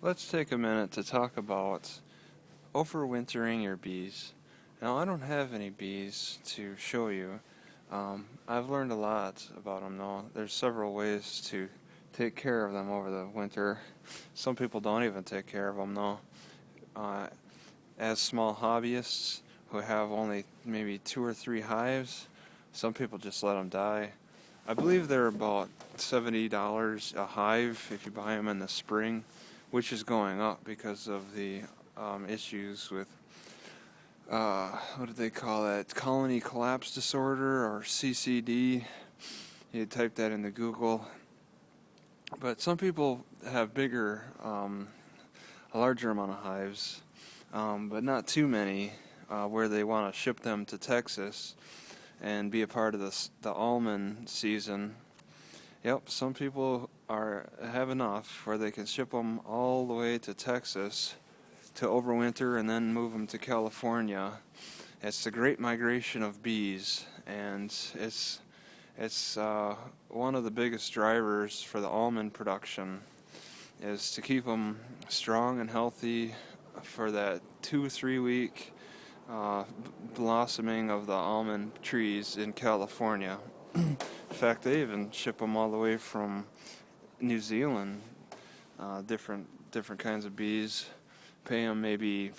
Let's take a minute to talk about overwintering your bees. Now, I don't have any bees to show you. I've learned a lot about them though. There's several ways to take care of them over the winter. Some people don't even take care of them though. Uh, as small hobbyists who have only maybe 2 or 3 hives, some people just let them die. I believe they're about $70 a hive if you buy them in the spring, which is going up because of the issues with what do they call that? Colony collapse disorder, or CCD. You type that into Google. But some people have bigger, a larger amount of hives, but not too many, where they want to ship them to Texas and be a part of the almond season. Yep, some people have enough where they can ship them all the way to Texas to overwinter and then move them to California. It's the great migration of bees, and it's one of the biggest drivers for the almond production is to keep them strong and healthy for that 2 or 3 week blossoming of the almond trees in California. In fact, they even ship them all the way from New Zealand. Different kinds of bees. Pay them maybe,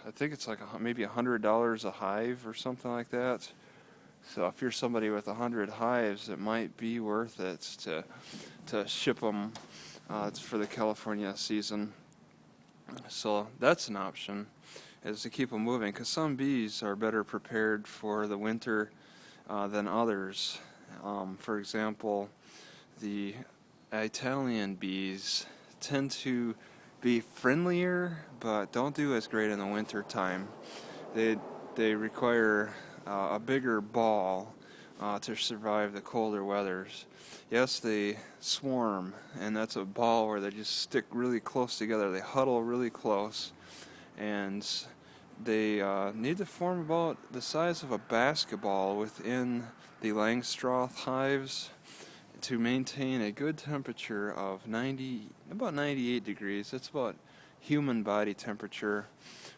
I think it's like maybe $100 a hive or something like that. So if you're somebody with 100 hives, it might be worth it to ship them for the California season. So that's an option, is to keep them moving, because some bees are better prepared for the winter than others. For example, the Italian bees tend to be friendlier, but don't do as great in the winter time. They require a bigger ball to survive the colder weathers. Yes, they swarm, and that's a ball where they just stick really close together. They huddle really close, and they need to form about the size of a basketball within the Langstroth hives to maintain a good temperature of about 98 degrees. That's about human body temperature.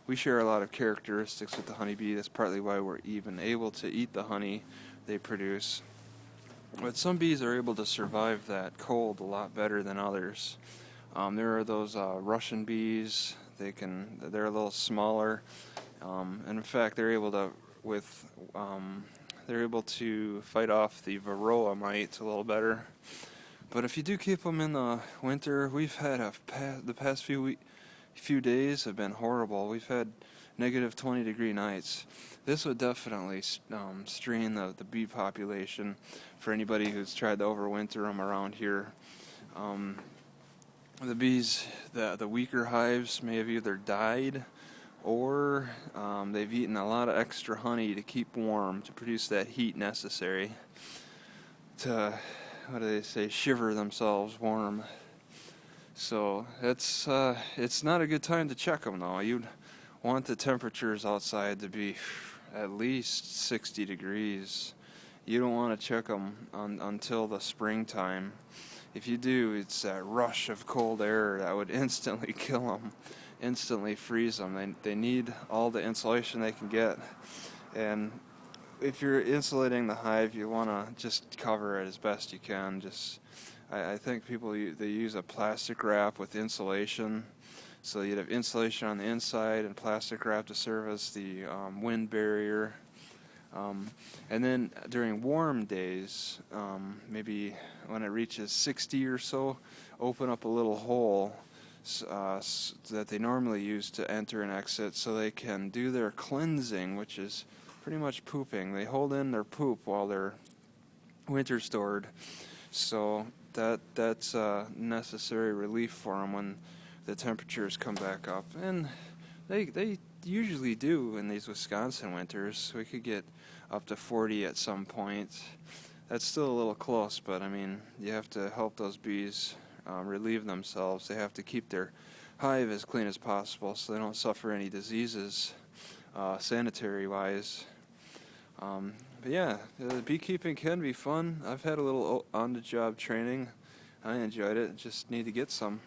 We share a lot of characteristics with the honeybee. That's partly why we're even able to eat the honey they produce. But some bees are able to survive that cold a lot better than others. There are those Russian bees. They're a little smaller, and in fact, they're able to fight off the varroa mite a little better. But if you do keep them in the winter, we've had the past few days have been horrible. We've had negative 20-degree nights. This would definitely strain the bee population for anybody who's tried to overwinter them around here. The bees, the weaker hives may have either died, or they've eaten a lot of extra honey to keep warm, to produce that heat necessary to, what do they say, shiver themselves warm. So it's not a good time to check them though. You'd want the temperatures outside to be at least 60 degrees. You don't want to check them until the springtime. If you do, it's that rush of cold air that would instantly kill them, instantly freeze them. They need all the insulation they can get. And if you're insulating the hive, you want to just cover it as best you can. I think people, they use a plastic wrap with insulation. So you'd have insulation on the inside and plastic wrap to serve as the wind barrier. And then during warm days, maybe when it reaches 60 or so, open up a little hole that they normally use to enter and exit, so they can do their cleansing, which is pretty much pooping. They hold in their poop while they're winter stored, so that's necessary relief for them when the temperatures come back up. And they usually do in these Wisconsin winters. We could get up to 40 at some point. That's still a little close, but I mean, you have to help those bees relieve themselves. They have to keep their hive as clean as possible so they don't suffer any diseases sanitary-wise. But yeah, beekeeping can be fun. I've had a little on-the-job training. I enjoyed it. Just need to get some.